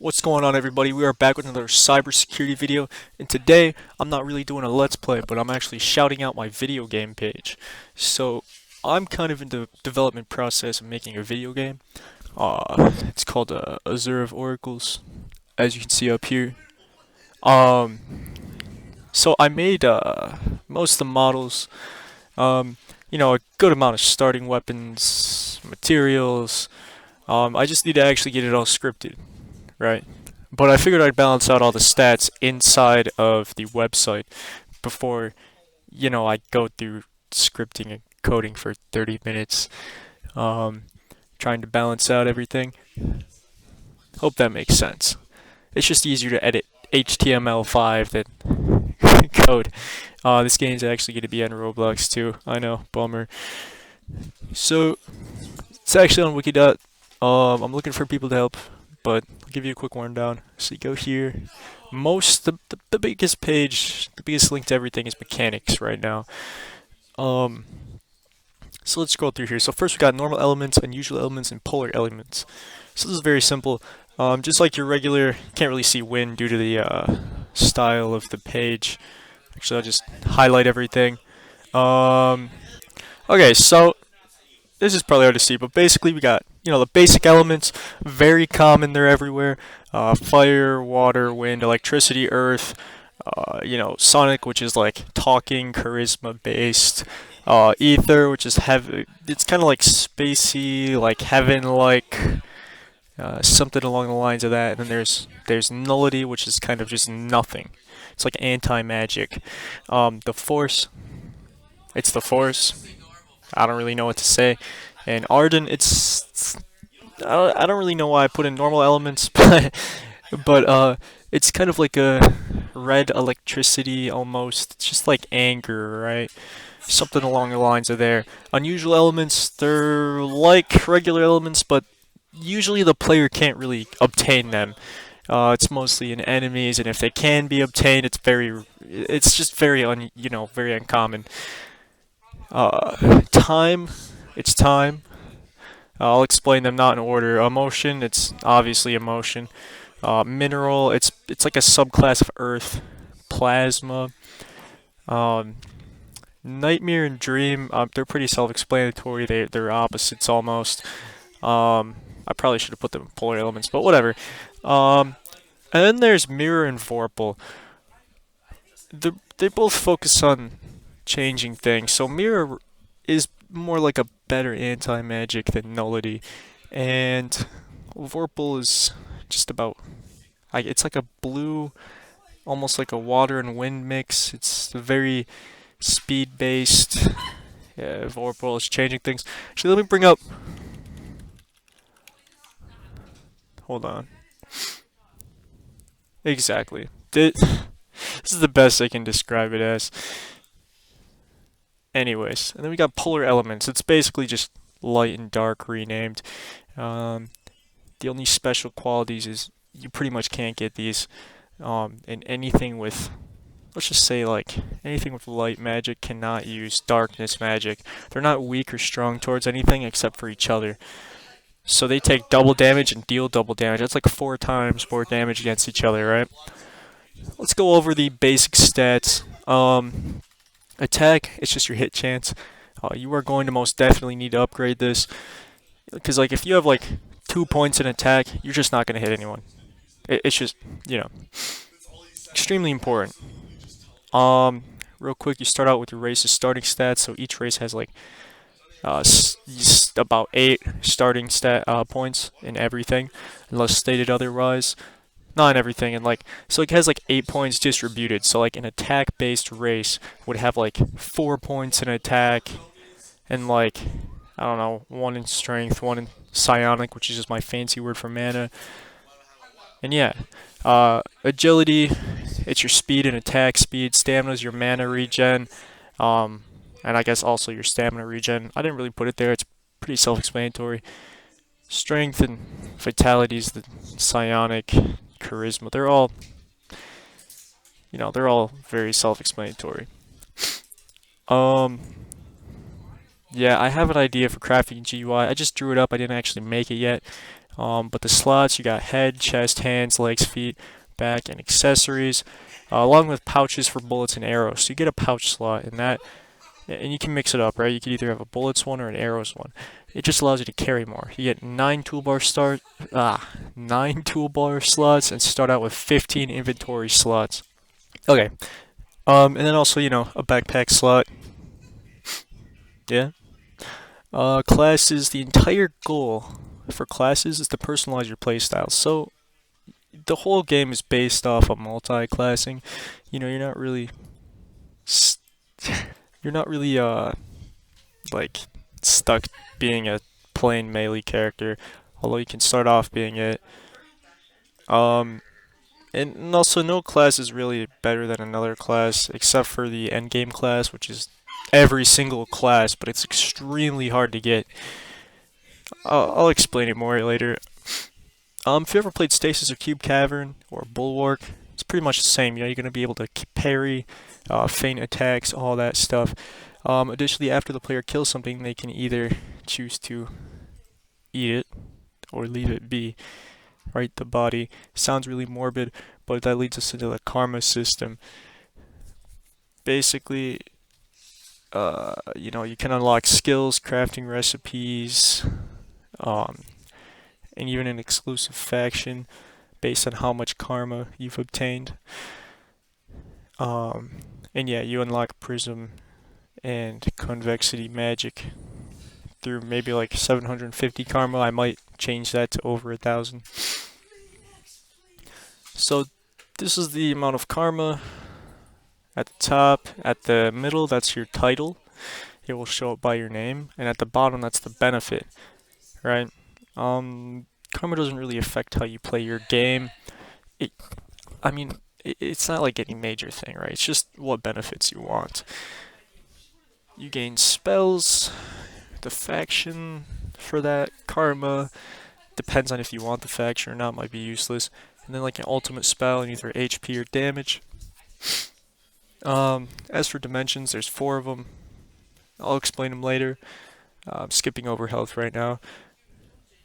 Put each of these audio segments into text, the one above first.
What's going on, everybody? We are back with another cybersecurity video, and today I'm not really doing a let's play, but I'm actually shouting out my video game page. So I'm kind of in the development process of making a video game. It's called Azure of Oracles, as you can see up here. Um, so I made most of the models. Um, a good amount of starting weapons, materials. I just need to actually get it all scripted, right? But I figured I'd balance out all the stats inside of the website before, I go through scripting and coding for 30 minutes, um, trying to balance out everything. Hope that makes sense. It's just easier to edit HTML5 than code. This game's actually going to be on Roblox too. I know, bummer. So, it's actually on Wiki. I'm looking for people to help, but I'll give you a quick rundown. So you go here. The biggest page, the biggest link to everything is mechanics right now. Um, so let's scroll through here. So first we got normal elements, unusual elements, and polar elements. So this is very simple. Just like your regular, can't really see wind due to the style of the page. Actually, I'll just highlight everything. Um, okay, so this is probably hard to see, but basically we got, the basic elements, very common, they're everywhere. Fire, water, wind, electricity, earth, sonic, which is like talking, charisma based. Ether, which is heavy, it's kind of like spacey, like heaven-like, something along the lines of that. And then there's nullity, which is kind of just nothing. It's like anti-magic. The force, it's the force. I don't really know what to say. And Arden, I don't really know why I put in normal elements, but it's kind of like a red electricity almost. It's just like anger, right? Something along the lines of there. Unusual elements, they're like regular elements, but usually the player can't really obtain them. It's mostly in enemies, and if they can be obtained, it's just very uncommon. Time, it's time. I'll explain them not in order. Emotion, it's obviously emotion. Mineral, it's like a subclass of Earth. Plasma, um, nightmare and dream, they're pretty self-explanatory. They're opposites almost. I probably should have put them in polar elements, but whatever. Um, and then there's mirror and vorpal. They both focus on changing things. So mirror is more like a better anti-magic than nullity, and vorpal is just about. It's like a blue, almost like a water and wind mix. It's very speed-based. Yeah, vorpal is changing things. Actually, let me bring up. Hold on. Exactly. This is the best I can describe it as. Anyways, and then we got polar elements. It's basically just light and dark renamed. Um, the only special qualities is you pretty much can't get these in anything with, let's just say, like anything with light magic cannot use darkness magic. They're not weak or strong towards anything except for each other. So they take double damage and deal double damage. That's like 4 times more damage against each other, right? Let's go over the basic stats. Attack, it's just your hit chance. You are going to most definitely need to upgrade this. Because, like, if you have, like, 2 points in attack, you're just not going to hit anyone. It's just, extremely important. Real quick, you start out with your race's starting stats. So each race has, like, about 8 starting stat points in everything, unless stated otherwise. Not in everything, and so it has like 8 points distributed. So like an attack-based race would have like 4 points in attack, and like I don't know, 1 in strength, 1 in psionic, which is just my fancy word for mana. And yeah, agility, it's your speed and attack speed. Stamina is your mana regen, and I guess also your stamina regen. I didn't really put it there. It's pretty self-explanatory. Strength and vitality is the psionic, charisma. They're all very self-explanatory. Um, yeah, I have an idea for crafting GUI. I just drew it up. I didn't actually make it yet. But the slots, you got head, chest, hands, legs, feet, back, and accessories, along with pouches for bullets and arrows. So you get a pouch slot in that, and you can mix it up, right? You can either have a bullets one or an arrows one. It just allows you to carry more. You get 9 toolbar slots and start out with 15 inventory slots. Okay. And then also, a backpack slot. Yeah. Classes, the entire goal for classes is to personalize your playstyle. So the whole game is based off of multi-classing. You're not really st- you're not really like stuck being a plain melee character, although you can start off being it. Um, and also no class is really better than another class except for the endgame class, which is every single class, but it's extremely hard to get. I'll explain it more later. If you ever played Stasis or Cube Cavern or Bulwark, it's pretty much the same. You're going to be able to parry, feint attacks, all that stuff. Additionally, after the player kills something, they can either choose to eat it or leave it be. Right, the body sounds really morbid, but that leads us into the karma system. Basically, you can unlock skills, crafting recipes, and even an exclusive faction based on how much karma you've obtained. And yeah, you unlock prism and convexity magic through maybe like 750 karma. I might change that to over 1,000. So this is the amount of karma at the top. At the middle, that's your title. It will show up by your name. And at the bottom, that's the benefit, right? Karma doesn't really affect how you play your game. It's not like any major thing, right? It's just what benefits you want. You gain spells, the faction for that. Karma depends on if you want the faction or not, might be useless. And then like an ultimate spell in either HP or damage. As for dimensions, there's 4 of them. I'll explain them later. I'm skipping over health right now.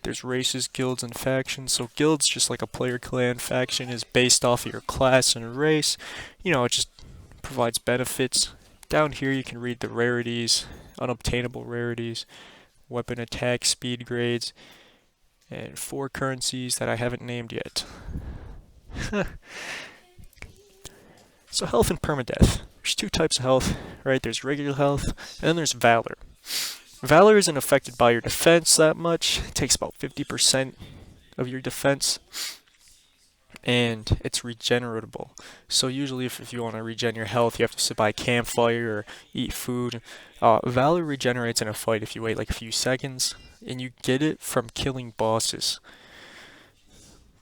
There's races, guilds, and factions. So guilds, just like a player clan. Faction is based off of your class and race. It just provides benefits. Down here you can read the rarities, unobtainable rarities, weapon attack speed grades, and 4 currencies that I haven't named yet. So health and permadeath. There's 2 types of health, right? There's regular health, and then there's valor. Valor isn't affected by your defense that much. It takes about 50% of your defense, and it's regeneratable. So usually if you want to regen your health, you have to sit by a campfire or eat food. Valor regenerates in a fight if you wait like a few seconds, and you get it from killing bosses.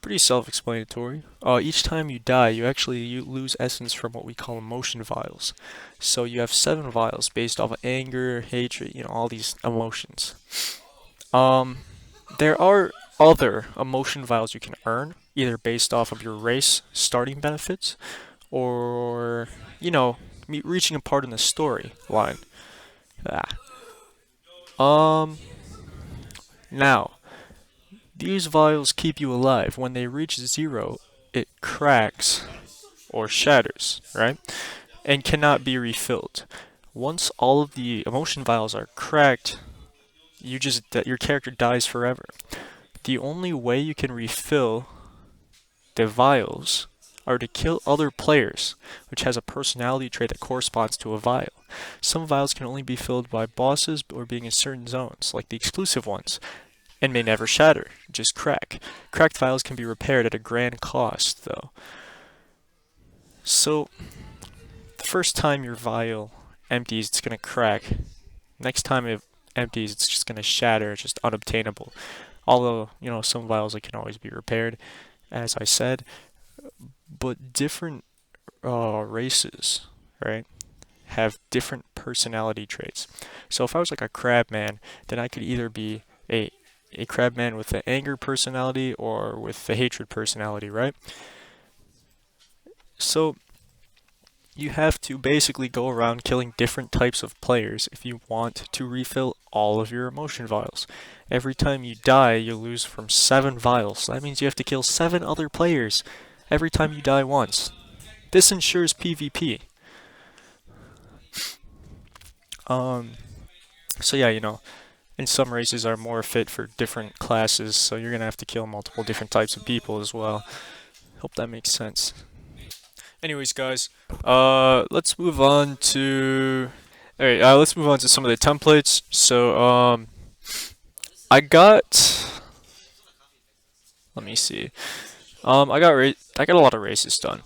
Pretty self-explanatory. Each time you die, you lose essence from what we call emotion vials. So you have 7 vials based off of anger, hatred, all these emotions. There are other emotion vials you can earn, either based off of your race starting benefits, or reaching a part in the story line. Now. These vials keep you alive. When they reach 0, it cracks or shatters, right? And cannot be refilled. Once all of the emotion vials are cracked, your character dies forever. The only way you can refill the vials are to kill other players, which has a personality trait that corresponds to a vial. Some vials can only be filled by bosses or being in certain zones, like the exclusive ones, and may never shatter, just crack. Cracked vials can be repaired at a grand cost, though. So, the first time your vial empties, it's going to crack. Next time it empties, it's just going to shatter, it's just unobtainable. Although, some vials can always be repaired, as I said. But different races, right, have different personality traits. So if I was like a crabman, then I could either be a crabman with the anger personality or with the hatred personality, right? So You have to basically go around killing different types of players if you want to refill all of your emotion vials. Every time you die, you lose from 7 vials. That means you have to kill 7 other players every time you die once. This ensures PvP. Um, so yeah, and some races are more fit for different classes, so you're gonna have to kill multiple different types of people as well. Hope that makes sense. Anyways, guys, let's move on to. Alright, let's move on to some of the templates. So, I got. Let me see. I got a lot of races done.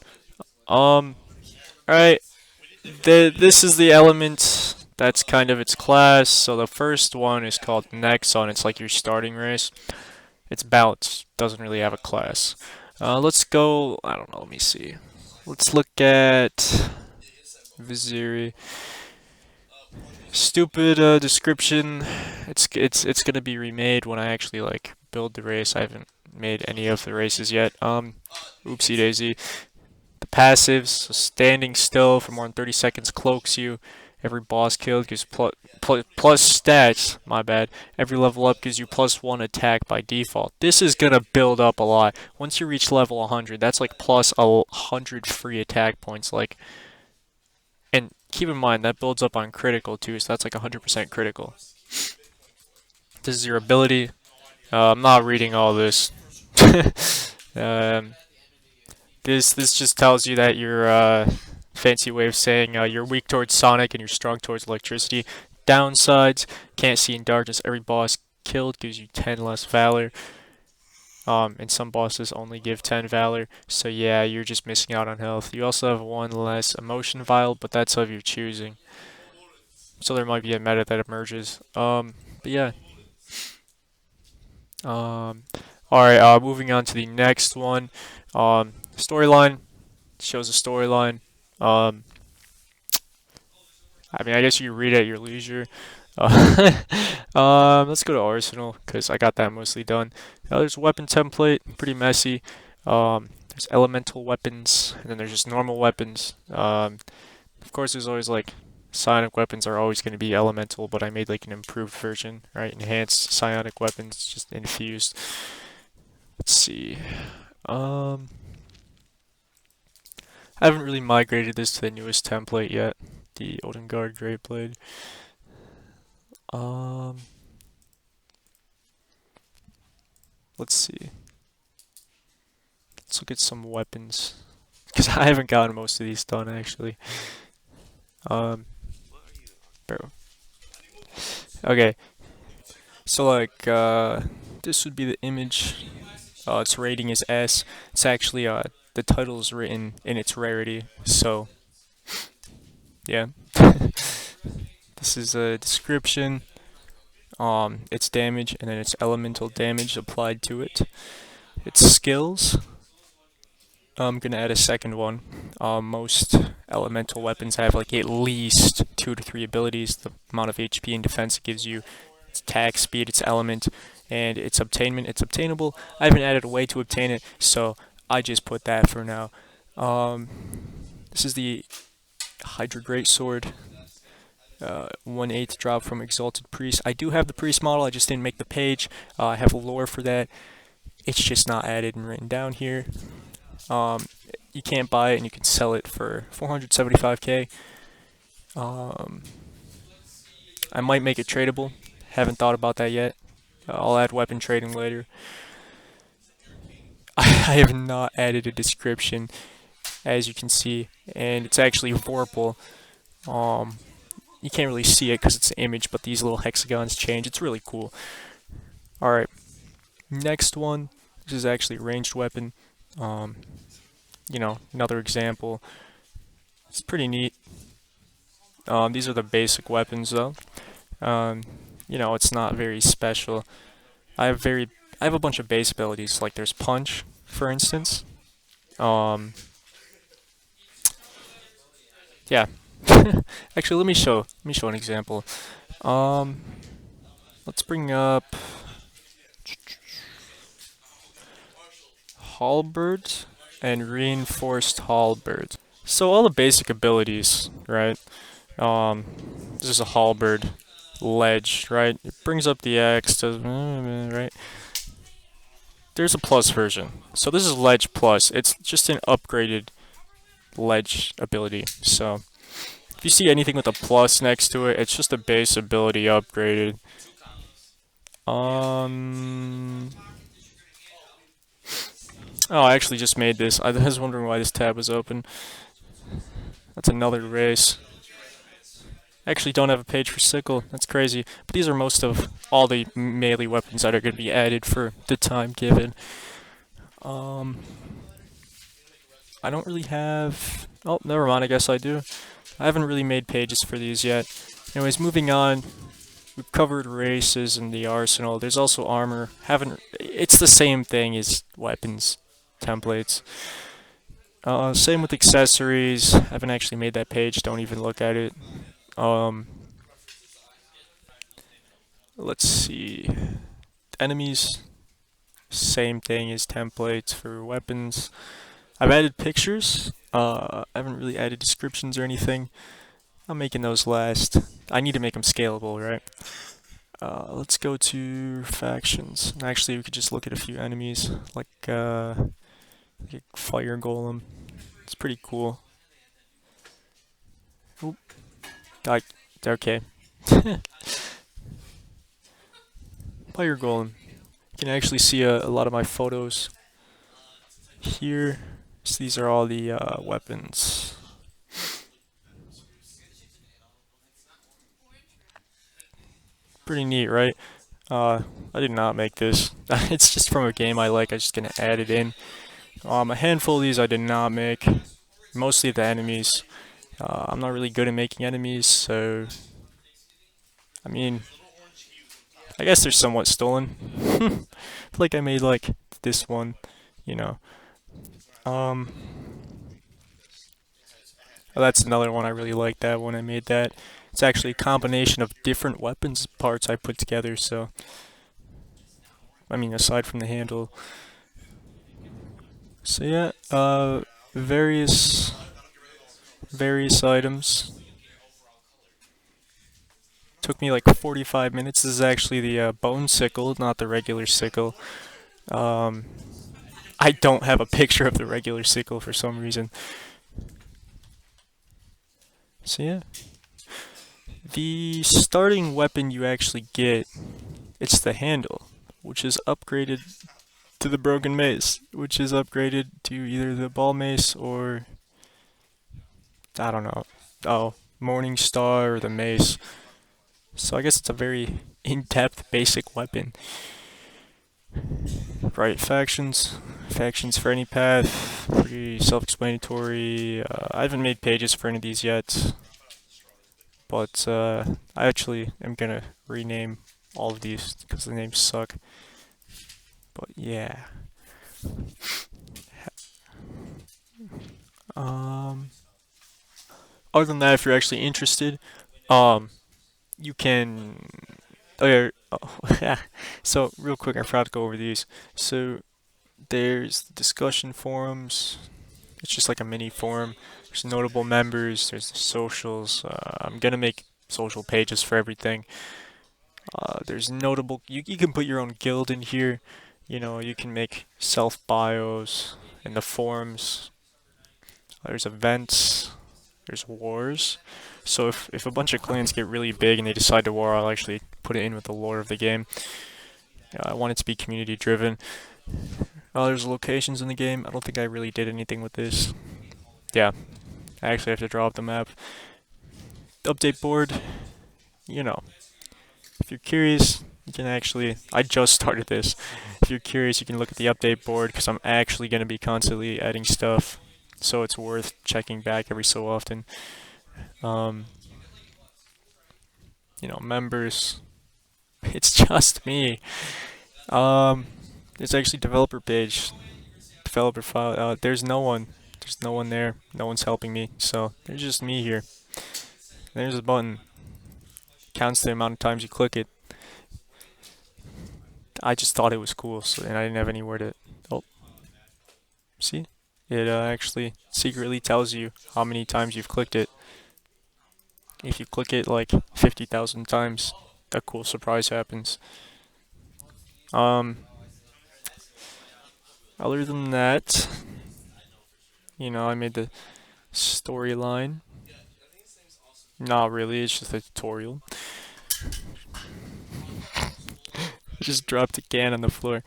Um, alright, this is the element that's kind of its class. So the first one is called Nexon. It's like your starting race. It's balanced. Doesn't really have a class. Let's go. I don't know. Let me see. Let's look at Viziri. Stupid description. It's gonna be remade when I actually like build the race. I haven't made any of the races yet. Oopsie daisy. The passives, so standing still for more than 30 seconds cloaks you. Every boss killed gives plus stats, my bad. Every level up gives you +1 attack by default. This is gonna build up a lot. Once you reach level 100, that's like plus 100 free attack points. Like, and keep in mind that builds up on critical too, so that's like 100% critical. This is your ability. I'm not reading all this. um, this just tells you that you're fancy way of saying you're weak towards Sonic and you're strong towards electricity. Downsides: can't see in darkness. Every boss killed gives you 10 less valor. And some bosses only give 10 valor. So yeah, you're just missing out on health. You also have 1 less emotion vial, but that's of your choosing. So there might be a meta that emerges. But yeah. Alright, moving on to the next one. Storyline. Shows a storyline. Um, I mean, I guess you can read it at your leisure. Uh, let's go to Arsenal, because I got that mostly done. There's weapon template, pretty messy. There's elemental weapons, and then there's just normal weapons. Of course, there's always like psionic weapons are always going to be elemental, but I made like an improved version, right? Enhanced psionic weapons, just infused. Let's see. I haven't really migrated this to the newest template yet, the Olden Guard Great Blade. Let's see. Let's look at some weapons, because I haven't gotten most of these done actually. Bro. Okay. So like, this would be the image. Its rating is S. It's actually the title is written in its rarity. So yeah. This is a description. Its damage, and then its elemental damage applied to it. Its skills. I'm gonna add a second one. Most elemental weapons have like at least 2 to 3 abilities. The amount of HP and defense it gives you, its attack speed, its element, and its obtainment. It's obtainable. I haven't added a way to obtain it, so I just put that for now. This is the Hydra Greatsword. 1/8 drop from Exalted Priest. I do have the Priest model, I just didn't make the page. I have a lore for that. It's just not added and written down here. You can't buy it, and you can sell it for 475k. I might make it tradable. Haven't thought about that yet. I'll add weapon trading later. I have not added a description, as you can see, and it's actually Vorpal. You can't really see it because it's an image, but these little hexagons change. It's really cool. Alright, next one. This is actually a ranged weapon. Another example. It's pretty neat. These are the basic weapons though. It's not very special. I have a bunch of base abilities, like there's punch, for instance. Yeah. Actually, let me show an example. Let's bring up halberd and reinforced halberd. So all the basic abilities, right? Um, this is a halberd, ledge, right? It brings up the axe, does right? There's a plus version. So this is ledge plus. It's just an upgraded ledge ability. So if you see anything with a plus next to it, it's just a base ability upgraded. Um, oh, I actually just made this. I was wondering why this tab was open. That's another race. I actually don't have a page for sickle. That's crazy. But these are most of all the melee weapons that are going to be added for the time given. Um, I don't really have. Oh, never mind. I guess I do. I haven't really made pages for these yet. Anyways, moving on. We've covered races and the arsenal. There's also armor. Haven't. It's the same thing as weapons templates. Same with accessories. Haven't actually made that page. Don't even look at it. Um, let's see. Enemies. Same thing as templates for weapons. I've added pictures. I haven't really added descriptions or anything. I'm making those last. I need to make them scalable, right? Let's go to factions. Actually, we could just look at a few enemies, like fire golem. It's pretty cool. Oop. Okay. Fire golem. You can actually see a lot of my photos here. So these are all the weapons. Pretty neat, right? I did not make this. It's just from a game I like. I'm just gonna add it in. A handful of these I did not make. Mostly the enemies. I'm not really good at making enemies, so I mean, I guess they're somewhat stolen. I feel like I made like this one, you know. Um, oh, that's another one I really like. That one I made that. It's actually a combination of different weapons parts I put together. So I mean, aside from the handle. So yeah, various items. Took me like 45 minutes. This is actually the bone sickle, not the regular sickle. Um, I don't have a picture of the regular sickle for some reason. So yeah, the starting weapon you actually get, it's the handle, which is upgraded to the broken mace, which is upgraded to either the ball mace or I don't know. Oh, Morning Star or the mace. So I guess it's a very in-depth basic weapon. Right, factions. Factions for any path. Pretty self-explanatory. I haven't made pages for any of these yet. But I actually am gonna rename all of these because the names suck. But yeah. Um, other than that, if you're actually interested, um, you can. Oh yeah. Oh, so real quick, I forgot to go over these. So there's the discussion forums. It's just like a mini forum. There's notable members. There's the socials. I'm gonna make social pages for everything. There's notable. You can put your own guild in here. You know, you can make self bios in the forums. There's events. There's wars. So if a bunch of clans get really big and they decide to war, I'll actually put it in with the lore of the game. I want it to be community driven. There's locations in the game. I don't think I really did anything with this. Yeah, I actually have to draw up the map. Update board, you know, if you're curious, you can actually, I just started this. If you're curious, you can look at the update board because I'm actually going to be constantly adding stuff. So it's worth checking back every so often. Um, members. It's just me. Um, it's actually developer page, developer file. There's no one. There's no one there. No one's helping me. So there's just me here. There's a button. Counts the amount of times you click it. I just thought it was cool, so and I didn't have anywhere to. Oh, see? It actually secretly tells you how many times you've clicked it. If you click it like 50,000 times, a cool surprise happens. Um, Other than that, I made the storyline. Not really, it's just a tutorial. I just dropped a can on the floor.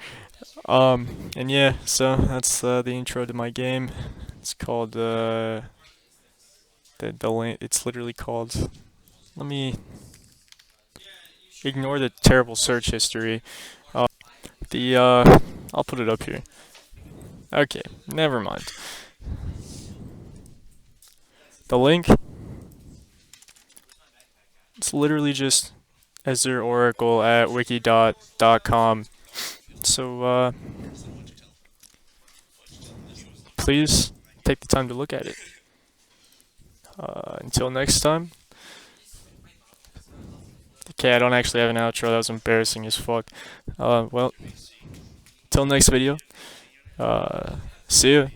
And yeah, so that's the intro to my game. It's called it's literally called. Let me ignore the terrible search history. The I'll put it up here. Okay, never mind. The link. It's literally just Azure Oracle at wiki.com. So please take the time to look at it. Until next time. Okay, I don't actually have an outro. That was embarrassing as fuck. Well, till next video. See ya.